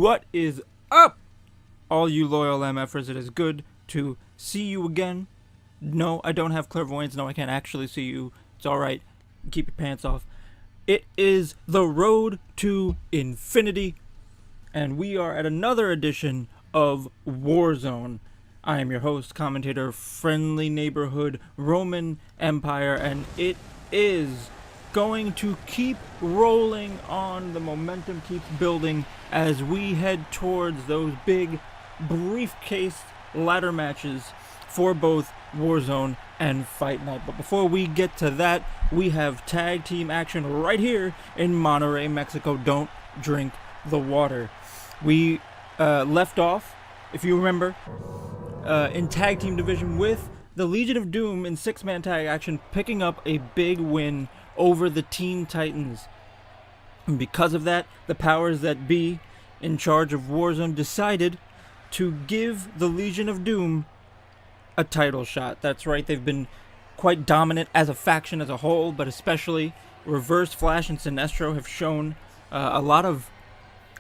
What is up, all you loyal MFers? It is good to see you again. No, I don't have clairvoyance. No, I can't actually see you. It's alright. Keep your pants off. It is the road to infinity, and we are at another edition of Warzone. I am your host, commentator, friendly neighborhood, Roman Empire, and it is going to keep rolling on. The momentum keeps building as we head towards those big briefcase ladder matches for both Warzone and Fight Night. But before we get to that, we have tag team action right here in Monterrey, Mexico. Don't drink the water. We left off, if you remember, in tag team division with the Legion of Doom in 6-man tag action picking up a big win over the Teen Titans. And because of that, the powers that be in charge of Warzone decided to give the Legion of Doom a title shot. That's right, they've been quite dominant as a faction as a whole, but especially Reverse Flash and Sinestro have shown a lot of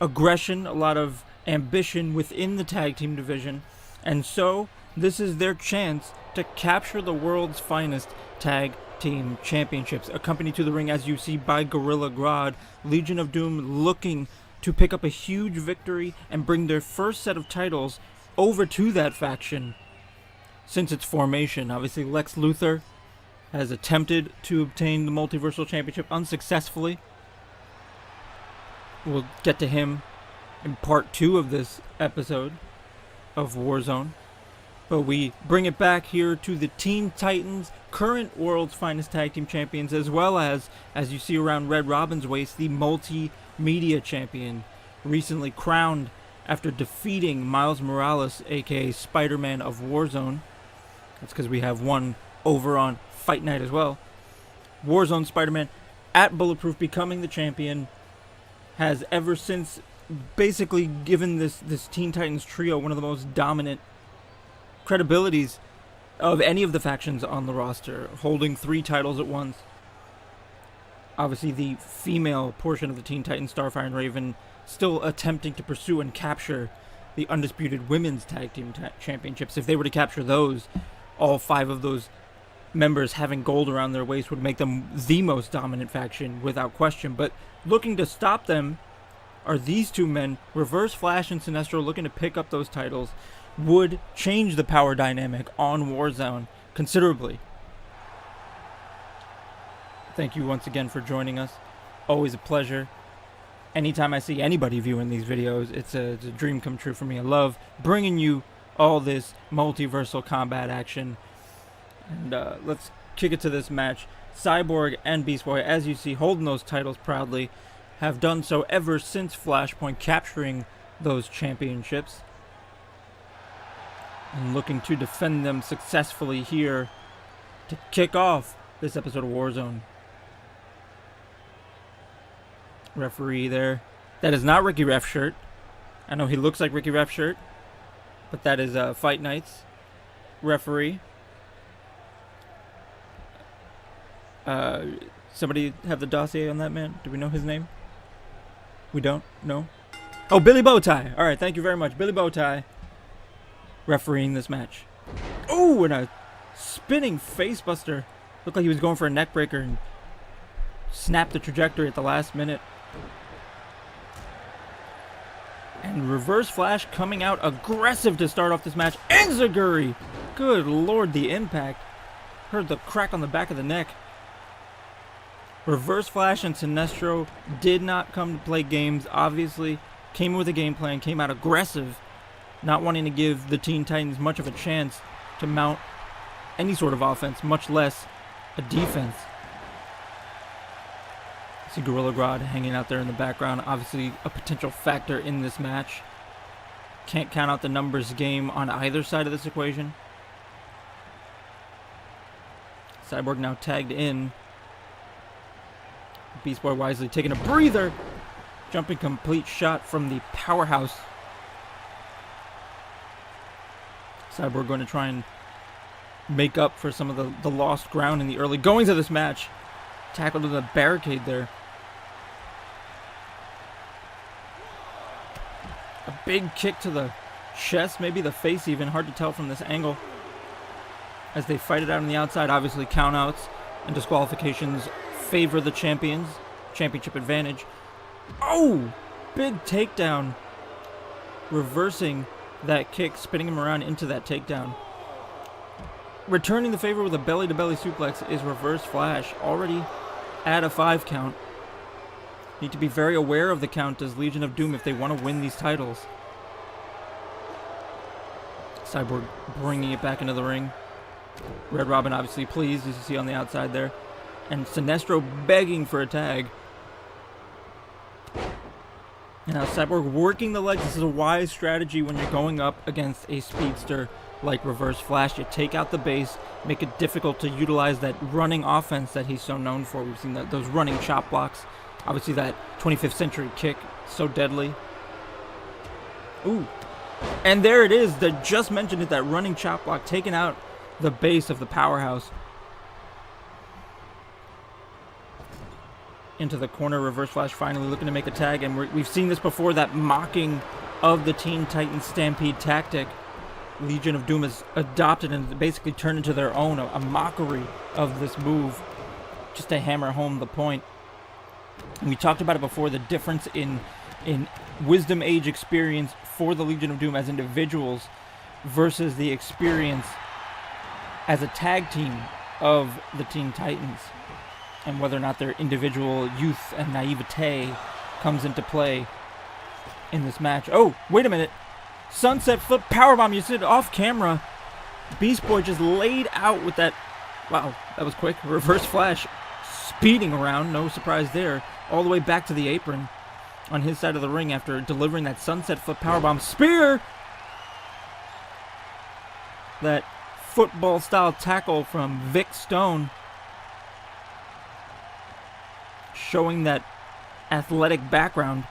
aggression, a lot of ambition within the tag team division, and so this is their chance to capture the world's finest tag team championships. Accompanied to the ring, as you see, by Gorilla Grodd, Legion of Doom looking to pick up a huge victory and bring their first set of titles over to that faction since its formation. Obviously, Lex Luthor has attempted to obtain the Multiversal Championship unsuccessfully. We'll get to him in part 2 of this episode of Warzone. But we bring it back here to the Teen Titans, current world's finest tag team champions, as well as you see around Red Robin's waist, the multimedia champion, recently crowned after defeating Miles Morales, aka Spider-Man of Warzone. That's because we have one over on Fight Night as well. Warzone Spider-Man at Bulletproof, becoming the champion, has ever since basically given this Teen Titans trio one of the most dominant credibilities of any of the factions on the roster, holding 3 titles at once. Obviously, the female portion of the Teen Titans, Starfire and Raven, still attempting to pursue and capture the undisputed women's tag team championships. If they were to capture those, all 5 of those members having gold around their waist would make them the most dominant faction without question. But looking to stop them are these 2 men, Reverse Flash and Sinestro, looking to pick up those titles. Would change the power dynamic on Warzone considerably. Thank you once again for joining us. Always a pleasure. Anytime I see anybody viewing these videos, it's a dream come true for me. I love bringing you all this multiversal combat action. And let's kick it to this match. Cyborg and Beast Boy, as you see, holding those titles proudly, have done so ever since Flashpoint, capturing those championships and looking to defend them successfully here to kick off this episode of Warzone. Referee there. That is not Ricky Ref shirt. I know he looks like Ricky Ref shirt, but that is Fight Night's referee. Somebody have the dossier on that man? Do we know his name? We don't? No? Oh, Billy Bowtie. Alright, thank you very much. Billy Bowtie refereeing this match. Oh, and a spinning facebuster. Looked like he was going for a neck breaker and snapped the trajectory at the last minute. And Reverse Flash coming out aggressive to start off this match. Enziguri! Good lord, the impact. Heard the crack on the back of the neck. Reverse Flash and Sinestro did not come to play games. Obviously, came with a game plan, came out aggressive, not wanting to give the Teen Titans much of a chance to mount any sort of offense, much less a defense. See Gorilla Grodd hanging out there in the background, obviously a potential factor in this match. Can't count out the numbers game on either side of this equation. Cyborg now tagged in. Beast Boy wisely taking a breather. Jumping complete shot from the powerhouse. Cyborg going to try and make up for some of the lost ground in the early goings of this match. Tackled to the barricade there. Big kick to the chest, maybe the face even. Hard to tell from this angle. As they fight it out on the outside, obviously countouts and disqualifications favor the champions. Championship advantage. Oh! Big takedown. Reversing that kick, spinning him around into that takedown. Returning the favor with a belly-to-belly suplex is Reverse Flash. Already at a 5 count. Need to be very aware of the count as Legion of Doom if they want to win these titles. Cyborg bringing it back into the ring. Red Robin obviously pleased, as you see on the outside there. And Sinestro begging for a tag. And now Cyborg working the legs. This is a wise strategy when you're going up against a speedster like Reverse Flash. You take out the base, make it difficult to utilize that running offense that he's so known for. We've seen those running chop blocks. Obviously that 25th century kick, so deadly. Ooh. And there it is, that just mentioned it, that running chop block, taking out the base of the powerhouse. Into the corner, Reverse Flash finally looking to make a tag, and we've seen this before, that mocking of the Teen Titans Stampede tactic. Legion of Doom has adopted and basically turned into their own, a mockery of this move, just to hammer home the point. And we talked about it before, the difference in Wisdom Age experience for the Legion of Doom as individuals versus the experience as a tag team of the Teen Titans, and whether or not their individual youth and naivete comes into play in this match. Oh, wait a minute. Sunset flip powerbomb. You see it off camera. Beast Boy just laid out with that. Wow, that was quick. Reverse Flash speeding around. No surprise there. All the way back to the apron on his side of the ring after delivering that sunset flip powerbomb. Spear! That football-style tackle from Vic Stone, showing that athletic background.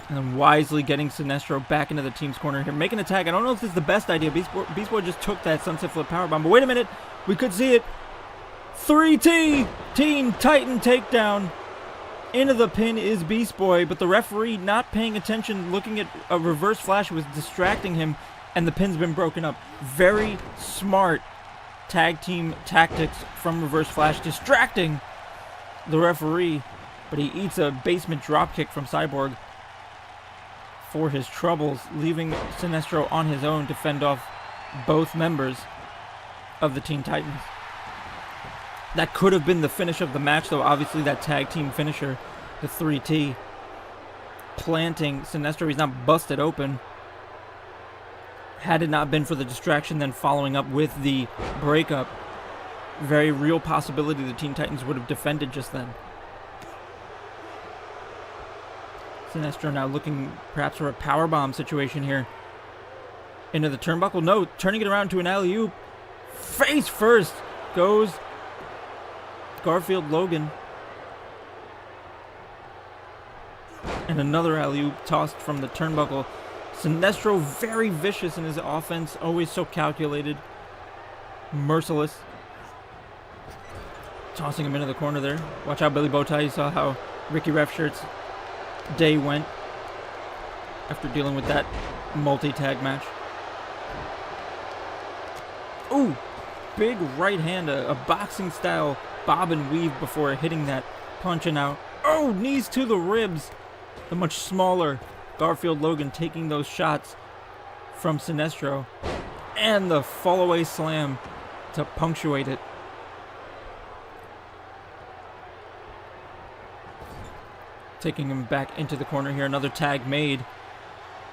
And then wisely getting Sinestro back into the team's corner here. Making a tag. I don't know if this is the best idea. Beast Boy just took that sunset flip powerbomb. But wait a minute. We could see it. 3T Teen Titan takedown. Into the pin is Beast Boy. But the referee not paying attention, looking at a Reverse Flash, was distracting him. And the pin's been broken up. Very smart tag team tactics from Reverse Flash. Distracting the referee. But he eats a basement dropkick from Cyborg for his troubles, leaving Sinestro on his own to fend off both members of the Teen Titans. That could have been the finish of the match, though. Obviously, that tag team finisher, the 3T, planting Sinestro. He's not busted open. Had it not been for the distraction, then following up with the breakup, very real possibility the Teen Titans would have defended just then. Sinestro now looking perhaps for a powerbomb situation here. Into the turnbuckle. No, turning it around to an alley-oop. Face first goes Garfield Logan. And another alley-oop tossed from the turnbuckle. Sinestro very vicious in his offense. Always so calculated. Merciless. Tossing him into the corner there. Watch out, Billy Bowtie. You saw how Ricky Refshirt's day went after dealing with that multi-tag match. Ooh, big right hand, a boxing style bob and weave before hitting that punching out. Oh, knees to the ribs. The much smaller Garfield Logan taking those shots from Sinestro, and the fall away slam to punctuate it. Taking him back into the corner here. Another tag made.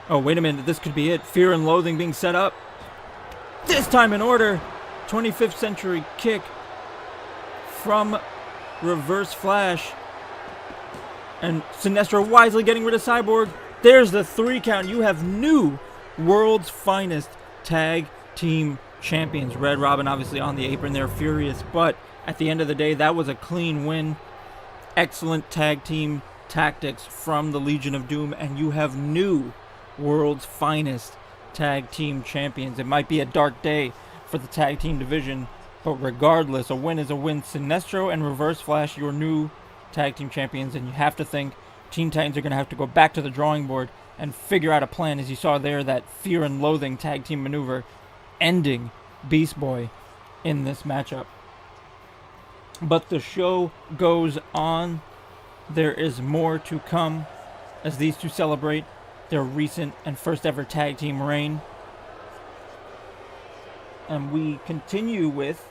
Oh, wait a minute. This could be it. Fear and Loathing being set up. This time in order. 25th century kick from Reverse Flash. And Sinestro wisely getting rid of Cyborg. There's the 3 count. You have new world's finest tag team champions. Red Robin obviously on the apron there, furious. But at the end of the day, that was a clean win. Excellent tag team tactics from the Legion of Doom, and you have new world's finest tag team champions. It might be a dark day for the tag team division, but regardless, a win is a win. Sinestro and Reverse Flash, your new tag team champions, and you have to think Teen Titans are going to have to go back to the drawing board and figure out a plan. As you saw there, that Fear and Loathing tag team maneuver ending Beast Boy in this matchup. But the show goes on. There is more to come as these two celebrate their recent and first ever tag team reign. And we continue with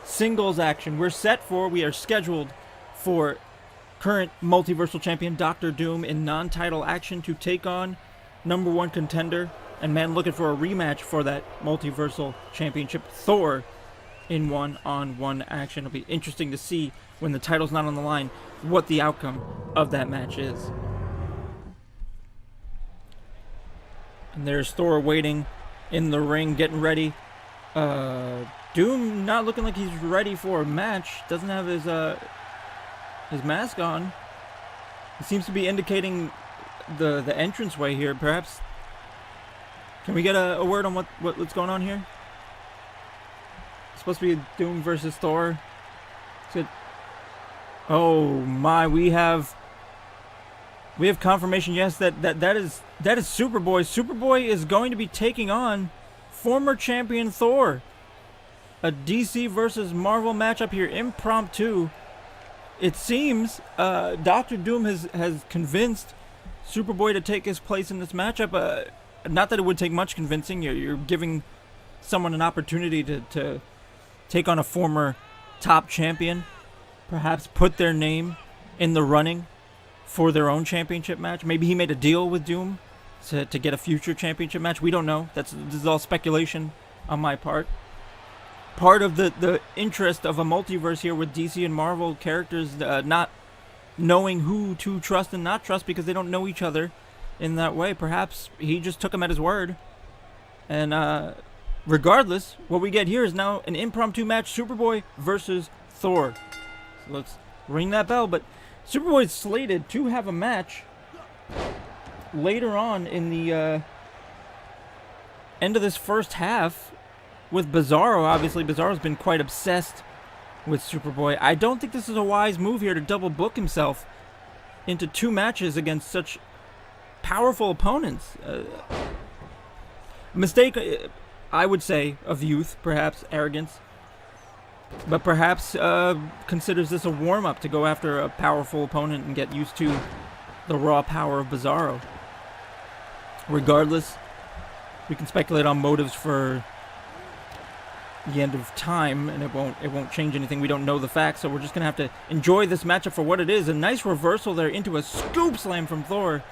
singles action. We are scheduled for current Multiversal Champion Dr. Doom in non-title action to take on #1 contender and man looking for a rematch for that Multiversal Championship, Thor, in one-on-one action. It'll be interesting to see when the title's not on the line what the outcome of that match is. And there's Thor waiting in the ring, getting ready. Doom not looking like he's ready for a match. Doesn't have his mask on. He seems to be indicating the entranceway here. Perhaps can we get a word on what's going on here? It's supposed to be Doom versus Thor. Oh my, we have confirmation. Yes, that is Superboy. Superboy is going to be taking on former champion Thor. A DC versus Marvel matchup here, impromptu. It seems Dr. Doom has convinced Superboy to take his place in this matchup. Not that it would take much convincing. You're giving someone an opportunity to take on a former top champion. Perhaps put their name in the running for their own championship match. Maybe he made a deal with Doom to get a future championship match. We don't know. This is all speculation on my part. Part of the interest of a multiverse here with DC and Marvel characters not knowing who to trust and not trust because they don't know each other in that way. Perhaps he just took him at his word. And regardless, what we get here is now an impromptu match, Superboy versus Thor. So let's ring that bell. But Superboy is slated to have a match later on in the end of this first half with Bizarro. Obviously, Bizarro's been quite obsessed with Superboy. I don't think this is a wise move here to double book himself into 2 matches against such powerful opponents. Mistake, I would say, of youth, perhaps arrogance, but perhaps considers this a warm-up to go after a powerful opponent and get used to the raw power of Bizarro. Regardless, we can speculate on motives for the end of time, and it won't change anything. We don't know the facts, so we're just gonna have to enjoy this matchup for what it is. A nice reversal there into a scoop slam from Thor.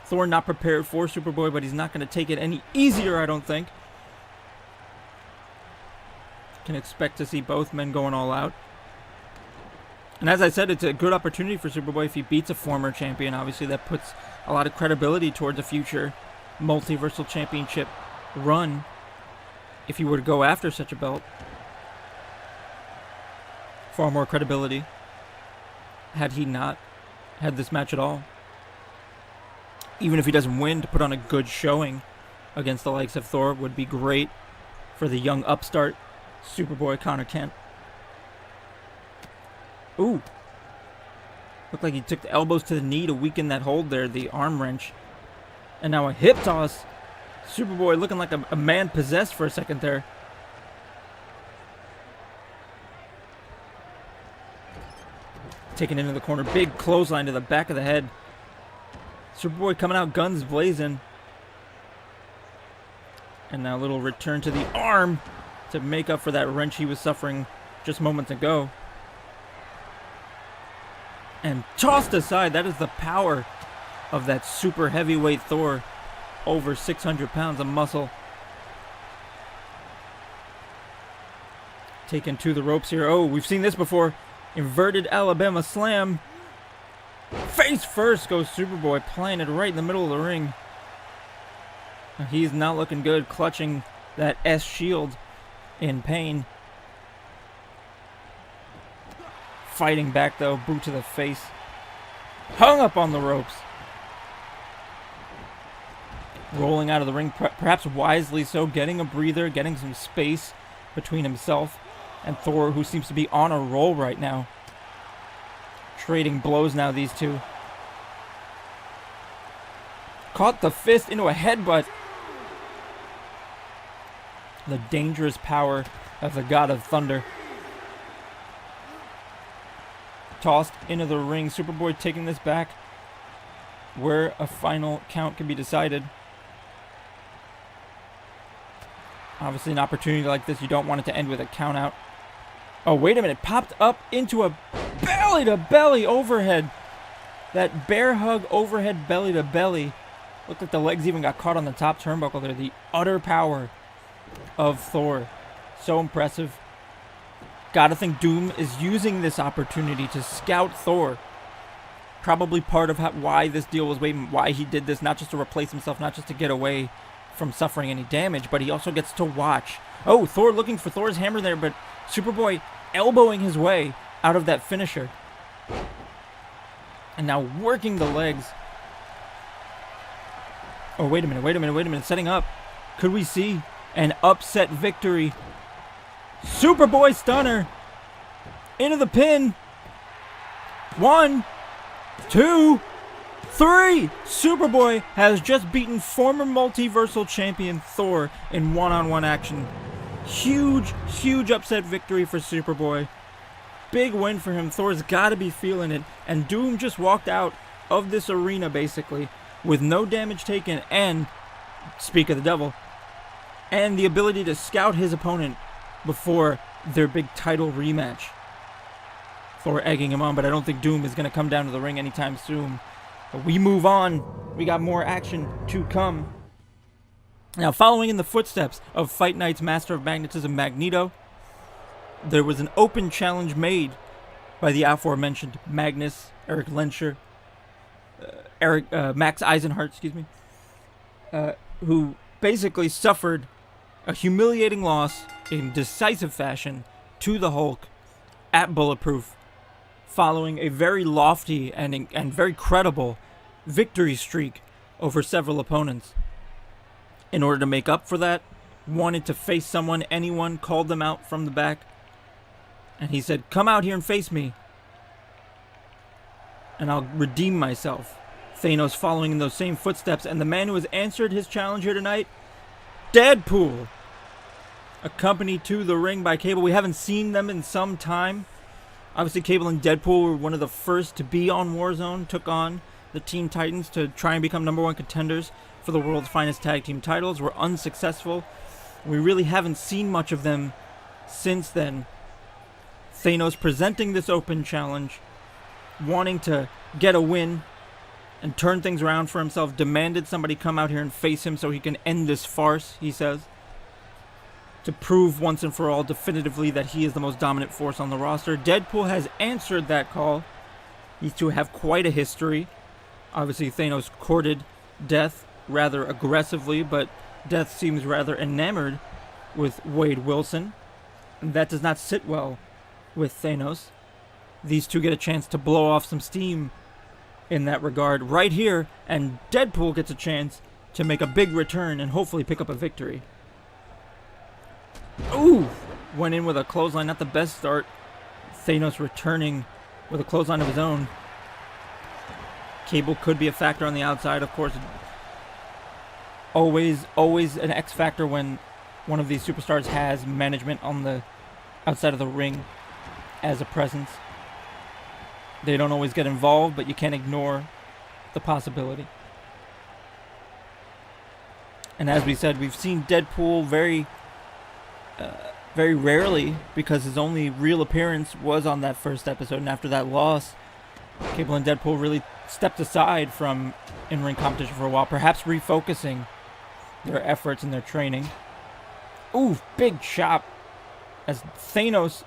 Thor not prepared for Superboy, but he's not gonna take it any easier, I don't think. Can expect to see both men going all out. And as I said, it's a good opportunity for Superboy if he beats a former champion. Obviously, that puts a lot of credibility towards a future Multiversal Championship run if he were to go after such a belt. Far more credibility had he not had this match at all. Even if he doesn't win, to put on a good showing against the likes of Thor would be great for the young upstart Superboy Connor Kent. Ooh. Looked like he took the elbows to the knee to weaken that hold there, the arm wrench. And now a hip toss. Superboy looking like a man possessed for a second there. Taken into the corner. Big clothesline to the back of the head. Superboy coming out guns blazing. And now a little return to the arm to make up for that wrench he was suffering just moments ago. And tossed aside. That is the power of that super heavyweight Thor. Over 600 pounds of muscle. Taken to the ropes here. Oh, we've seen this before. Inverted Alabama slam. Face first goes Superboy, planted right in the middle of the ring. He's not looking good, clutching that S shield in pain. Fighting back though, boot to the face. Hung up on the ropes. Rolling out of the ring, perhaps wisely so, getting a breather, getting some space between himself and Thor, who seems to be on a roll right now. Trading blows now, these two. Caught the fist into a headbutt. The dangerous power of the God of Thunder. Tossed into the ring. Superboy taking this back where a final count can be decided. Obviously, an opportunity like this, you don't want it to end with a count out. Oh, wait a minute. Popped up into a belly-to-belly overhead. That bear hug overhead belly-to-belly. Looked like the legs even got caught on the top turnbuckle there. The utter power of Thor. So impressive. Gotta think Doom is using this opportunity to scout Thor. Probably part of why this deal was made, why he did this, not just to replace himself, not just to get away from suffering any damage, but he also gets to watch. Oh, Thor looking for Thor's hammer there, but Superboy elbowing his way out of that finisher. And now working the legs. Oh, wait a minute. Setting up. Could we see an upset victory? Superboy stunner. Into the pin. 1, 2, 3. Superboy has just beaten former multiversal champion Thor in one-on-one action. Huge upset victory for Superboy. Big win for him. Thor's got to be feeling it. And Doom just walked out of this arena, basically, with no damage taken and, speak of the devil, and the ability to scout his opponent before their big title rematch. Thor egging him on, but I don't think Doom is going to come down to the ring anytime soon. But we move on. We got more action to come. Now, following in the footsteps of Fight Night's Master of Magnetism, Magneto, there was an open challenge made by the aforementioned Magnus, Eric Lenscher, Max Eisenhart, who basically suffered a humiliating loss in decisive fashion to the Hulk at Bulletproof, following a very lofty and very credible victory streak over several opponents. In order to make up for that, wanted to face someone, anyone, called them out from the back, and he said, "Come out here and face me, and I'll redeem myself." Thanos following in those same footsteps, and the man who has answered his challenge here tonight, Deadpool, accompanied to the ring by Cable. We haven't seen them in some time. Obviously, Cable and Deadpool were one of the first to be on Warzone, took on the Teen Titans to try and become #1 contenders for the world's finest tag team titles. Were unsuccessful. We really haven't seen much of them since then. Thanos presenting this open challenge, wanting to get a win and turn things around for himself, demanded somebody come out here and face him so he can end this farce, he says, to prove once and for all definitively that he is the most dominant force on the roster. Deadpool has answered that call. These two have quite a history. Obviously, Thanos courted Death rather aggressively, but Death seems rather enamored with Wade Wilson. And that does not sit well with Thanos. These two get a chance to blow off some steam in that regard right here, and Deadpool gets a chance to make a big return and hopefully pick up a victory. Ooh! Went in with a clothesline, not the best start. Thanos returning with a clothesline of his own. Cable could be a factor on the outside, of course. Always an X factor when one of these superstars has management on the outside of the ring as a presence. They don't always get involved, but you can't ignore the possibility. And as we said, we've seen Deadpool very rarely, because his only real appearance was on that first episode, and after that loss, Cable and Deadpool really stepped aside from in-ring competition for a while, perhaps refocusing their efforts and their training. Ooh, big chop as Thanos,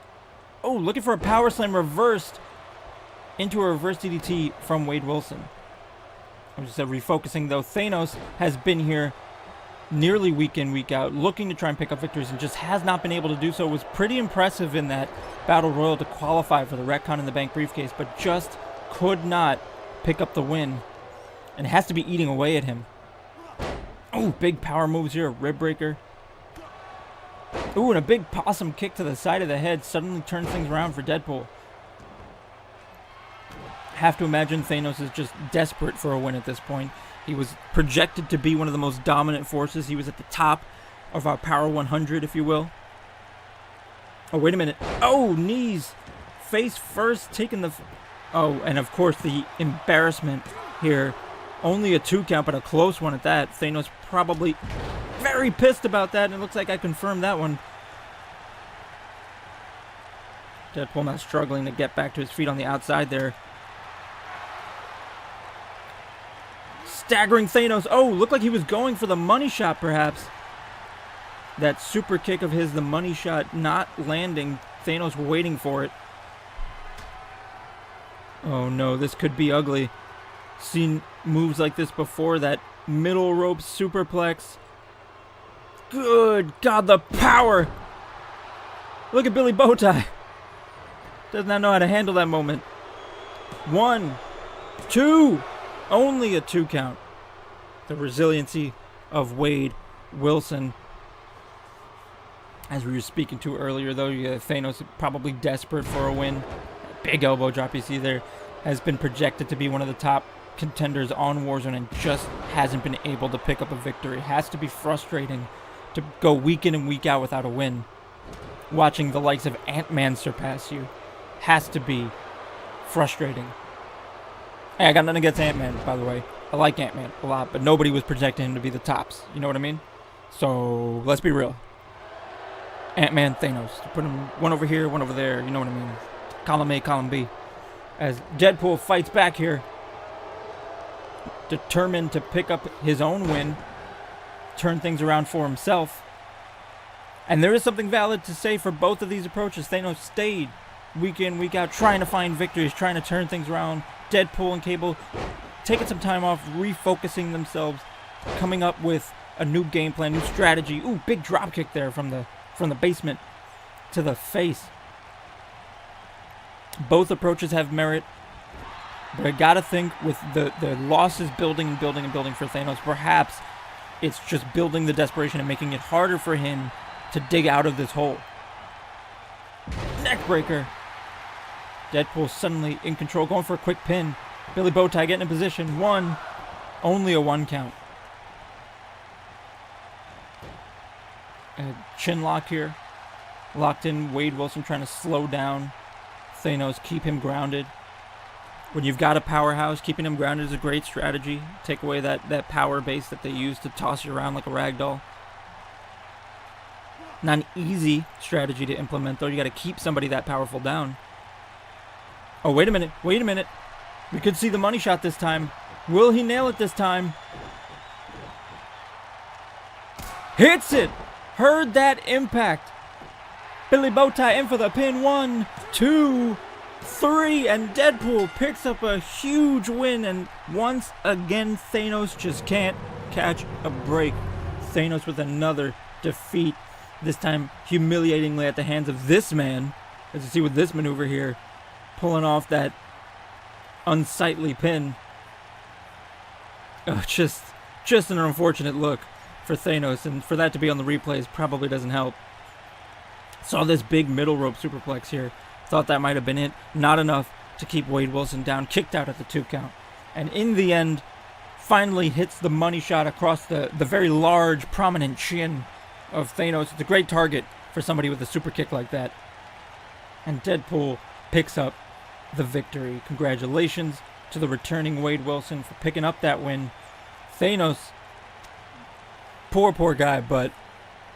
looking for a power slam reversed into a reverse DDT from Wade Wilson. I just said refocusing, though. Thanos has been here nearly week in, week out, looking to try and pick up victories and just has not been able to do so. It was pretty impressive in that Battle Royal to qualify for the Retcon in the Bank briefcase, but just could not pick up the win and has to be eating away at him. Oh, big power moves here, rib breaker. Ooh, and a big possum kick to the side of the head suddenly turns things around for Deadpool. Have to imagine Thanos is just desperate for a win at this point. He was projected to be one of the most dominant forces. He was at the top of our Power 100, if you will. Oh, wait a minute. Oh, knees. Face first, taking the... Oh, and of course the embarrassment here. Only a 2 count, but a close one at that. Thanos probably very pissed about that, and it looks like I confirmed that one. Deadpool not struggling to get back to his feet on the outside there. Staggering Thanos. Oh, looked like he was going for the money shot, perhaps. That super kick of his, the money shot, not landing. Thanos waiting for it. Oh no, this could be ugly. Seen moves like this before. That middle rope superplex. Good God, the power! Look at Billy Bowtie. Does not know how to handle that moment. 1, 2. Only a 2 count. The resiliency of Wade Wilson. As we were speaking to earlier, though, Thanos probably desperate for a win. Big elbow drop you see there. Has been projected to be one of the top contenders on Warzone and just hasn't been able to pick up a victory. Has to be frustrating to go week in and week out without a win. Watching the likes of Ant-Man surpass you has to be frustrating. Hey, I got nothing against Ant-Man, by the way. I like Ant-Man a lot, but nobody was projecting him to be the tops. You know what I mean? So, let's be real. Ant-Man, Thanos. Put him one over here, one over there. You know what I mean? Column A, column B. As Deadpool fights back here. Determined to pick up his own win. Turn things around for himself. And there is something valid to say for both of these approaches. Thanos stayed week in, week out, trying to find victories, trying to turn things around. Deadpool and Cable taking some time off, refocusing themselves, coming up with a new game plan, new strategy. Ooh, big drop kick there from the basement to the face. Both approaches have merit, but I gotta think with the losses building and building and building for Thanos, perhaps it's just building the desperation and making it harder for him to dig out of this hole. Neckbreaker. Deadpool suddenly in control, going for a quick pin. Billy Bowtie getting in position. 1. Only a 1 count. A chin lock here. Locked in. Wade Wilson trying to slow down Thanos, keep him grounded. When you've got a powerhouse, keeping him grounded is a great strategy. Take away that power base that they use to toss you around like a rag doll. Not an easy strategy to implement, though. You got to keep somebody that powerful down. Oh, wait a minute. Wait a minute. We could see the money shot this time. Will he nail it this time? Hits it! Heard that impact. Billy Bowtie in for the pin. 1, 2, 3. And Deadpool picks up a huge win. And once again, Thanos just can't catch a break. Thanos with another defeat. This time humiliatingly at the hands of this man. As you see with this maneuver here. Pulling off that unsightly pin. Just an unfortunate look for Thanos, and for that to be on the replays probably doesn't help. Saw this big middle rope superplex here. Thought that might have been it. Not enough to keep Wade Wilson down. Kicked out at the 2 count. And in the end, finally hits the money shot across the very large, prominent chin of Thanos. It's a great target for somebody with a super kick like that. And Deadpool picks up the victory. Congratulations to the returning Wade Wilson for picking up that win. Thanos, poor guy, but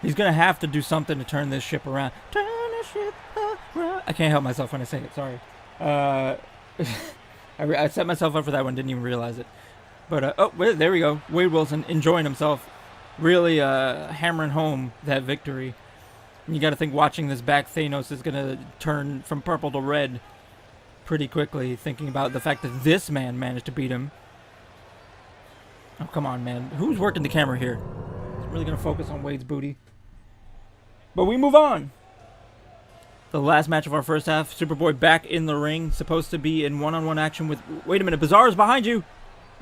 he's going to have to do something to turn this ship around. Turn the ship around. I can't help myself when I say it, sorry. I set myself up for that one, didn't even realize it. But, oh, there we go. Wade Wilson enjoying himself, really hammering home that victory. And you got to think watching this back, Thanos is going to turn from purple to red pretty quickly, thinking about the fact that this man managed to beat him. Oh, come on, man. Who's working the camera here? It's really going to focus on Wade's booty. But we move on. The last match of our first half. Superboy back in the ring. Supposed to be in one-on-one action with... Wait a minute. Bizarro's behind you.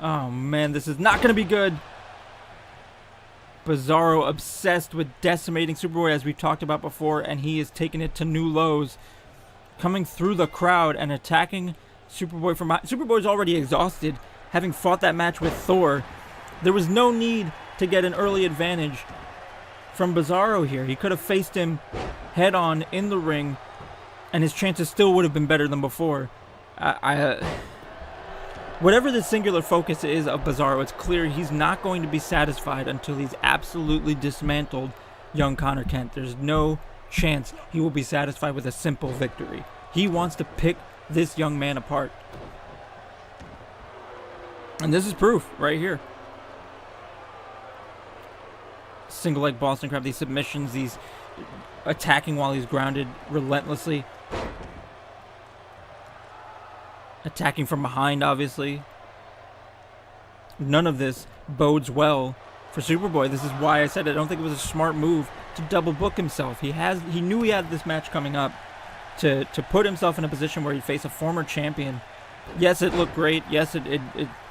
Oh, man. This is not going to be good. Bizarro obsessed with decimating Superboy, as we've talked about before, and he is taking it to new lows. Coming through the crowd and attacking Superboy from behind. Superboy's already exhausted, having fought that match with Thor. There was no need to get an early advantage from Bizarro here. He could have faced him head on in the ring, and his chances still would have been better than before. Whatever the singular focus is of Bizarro, it's clear he's not going to be satisfied until he's absolutely dismantled young Connor Kent. There's no chance he will be satisfied with a simple victory. He wants to pick this young man apart. And this is proof right here. Single leg Boston Crab, these submissions, these attacking while he's grounded relentlessly. Attacking from behind, obviously. None of this bodes well for Superboy. This is why I said I don't think it was a smart move to double book himself. He knew he had this match coming up to put himself in a position where he'd face a former champion. Yes, it looked great. Yes, it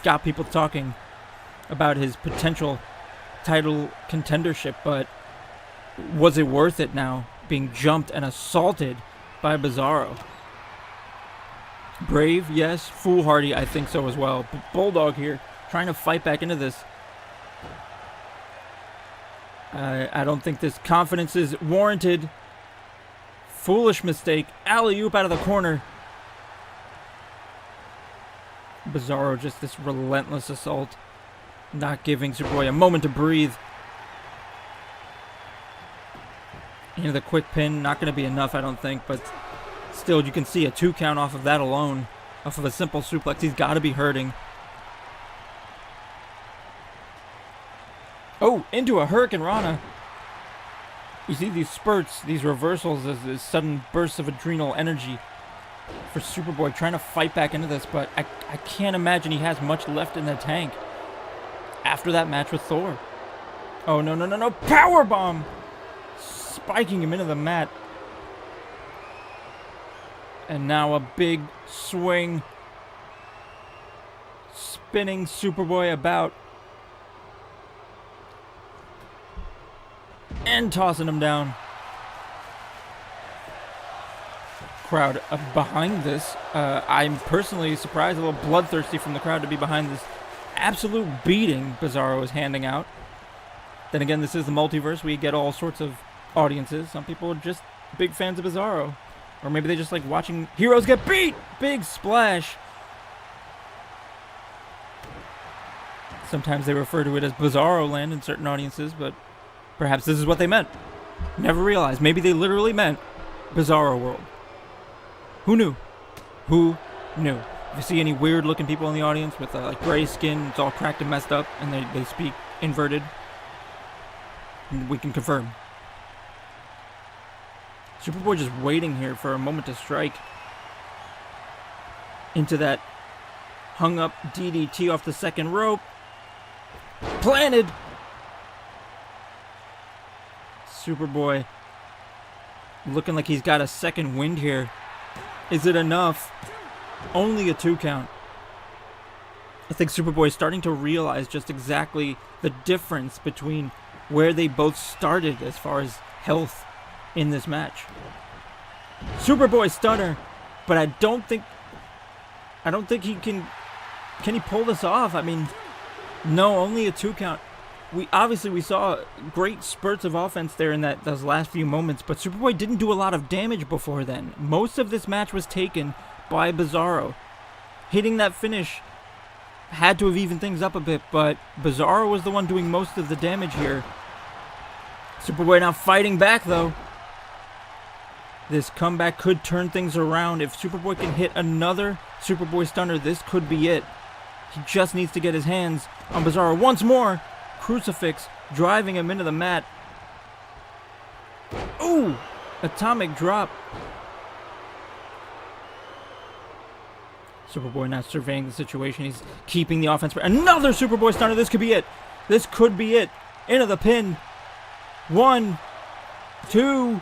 got people talking about his potential title contendership, but was it worth it now, being jumped and assaulted by Bizarro? Brave, yes. Foolhardy, I think so as well. But Bulldog here, trying to fight back into this. I don't think this confidence is warranted. Foolish mistake. Alley-oop out of the corner. Bizarro, just this relentless assault. Not giving Superboy a moment to breathe. Into the quick pin. Not going to be enough, I don't think. But still, you can see a 2 count off of that alone. Off of a simple suplex. He's got to be hurting. Oh, into a Hurricane Rana. You see these spurts, these reversals, as sudden bursts of adrenal energy for Superboy trying to fight back into this, but I can't imagine he has much left in the tank after that match with Thor. Oh, no. Powerbomb! Spiking him into the mat. And now a big swing. Spinning Superboy about. And tossing him down. Crowd behind this. I'm personally surprised, a little bloodthirsty from the crowd to be behind this absolute beating Bizarro is handing out. Then again, this is the multiverse. We get all sorts of audiences. Some people are just big fans of Bizarro. Or maybe they just like watching heroes get beat! Big splash! Sometimes they refer to it as Bizarro Land in certain audiences, but perhaps this is what they meant. Never realized. Maybe they literally meant Bizarro World. Who knew? Who knew? If you see any weird looking people in the audience with like gray skin, it's all cracked and messed up, and they speak inverted, we can confirm. Superboy just waiting here for a moment to strike into that hung up DDT off the second rope. Planted! Superboy looking like he's got a second wind here. Is it enough? Only a 2 count. I think Superboy is starting to realize just exactly the difference between where they both started as far as health in this match. Superboy stunner, but I don't think he can he pull this off? I mean, no, only a 2 count. We saw great spurts of offense there in those last few moments, but Superboy didn't do a lot of damage before then. Most of this match was taken by Bizarro. Hitting that finish had to have evened things up a bit, but Bizarro was the one doing most of the damage here. Superboy now fighting back, though. This comeback could turn things around. If Superboy can hit another Superboy stunner, this could be it. He just needs to get his hands on Bizarro once more. Crucifix driving him into the mat. Ooh! Atomic drop. Superboy now surveying the situation. He's keeping the offense. Another Superboy stunner. This could be it. This could be it. Into the pin. 1, 2.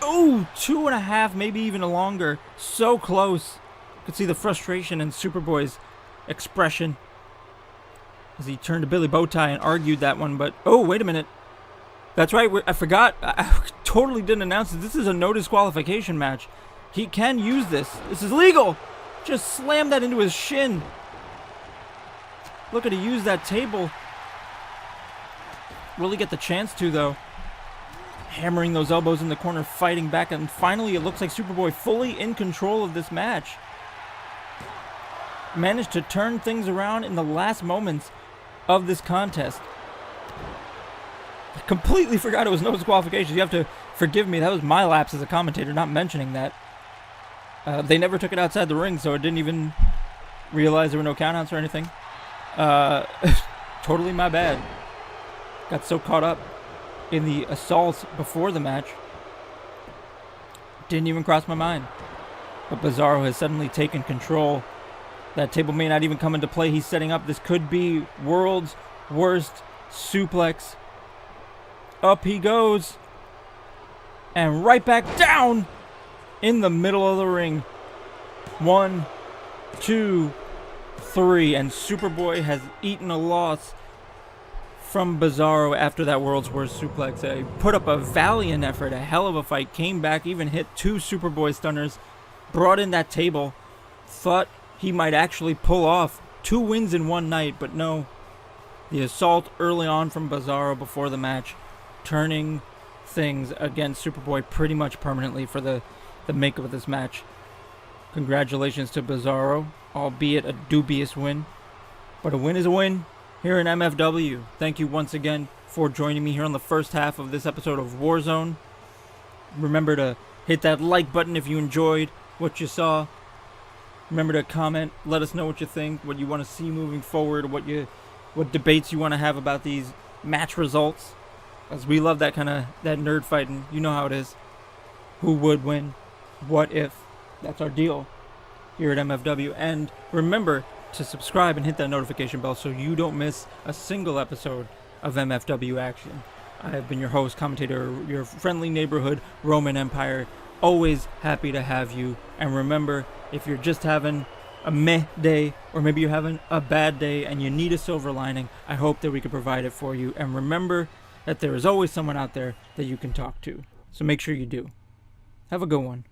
Ooh, 2.5, maybe even longer. So close. You could see the frustration in Superboy's expression as he turned to Billy Bowtie and argued that one. But, oh, wait a minute. That's right. I forgot. I totally didn't announce it. This is a no disqualification match. He can use this. This is legal. Just slam that into his shin. Look at he use that table really get the chance to, though. Hammering those elbows in the corner, fighting back, and finally it looks like Superboy fully in control of this match. Managed to turn things around in the last moments of this contest. I completely forgot it was no disqualifications. You have to forgive me. That was my lapse as a commentator, not mentioning that. They never took it outside the ring, so I didn't even realize there were no countouts or anything. Totally my bad. Got so caught up in the assault before the match. Didn't even cross my mind. But Bizarro has suddenly taken control. That table may not even come into play. He's setting up. This could be world's worst suplex. Up he goes. And right back down in the middle of the ring. 1, 2, 3. And Superboy has eaten a loss from Bizarro after that world's worst suplex. He put up a valiant effort, a hell of a fight, came back, even hit 2 Superboy stunners, brought in that table, thought he might actually pull off 2 wins in one night, but no. The assault early on from Bizarro before the match, turning things against Superboy pretty much permanently for the makeup of this match. Congratulations to Bizarro, albeit a dubious win, but a win is a win. Here in MFW, thank you once again for joining me here on the first half of this episode of Warzone. Remember to hit that like button if you enjoyed what you saw. Remember to comment, let us know what you think, what you want to see moving forward, what debates you want to have about these match results. As we love that nerd fighting, you know how it is. Who would win? What if? That's our deal here at MFW. And remember to subscribe and hit that notification bell so you don't miss a single episode of MFW action. I have been your host, commentator, your friendly neighborhood Roman Empire. Always happy to have you. And remember, if you're just having a meh day, or maybe you're having a bad day and you need a silver lining, I hope that we can provide it for you. And remember that there is always someone out there that you can talk to. So make sure you do. Have a good one.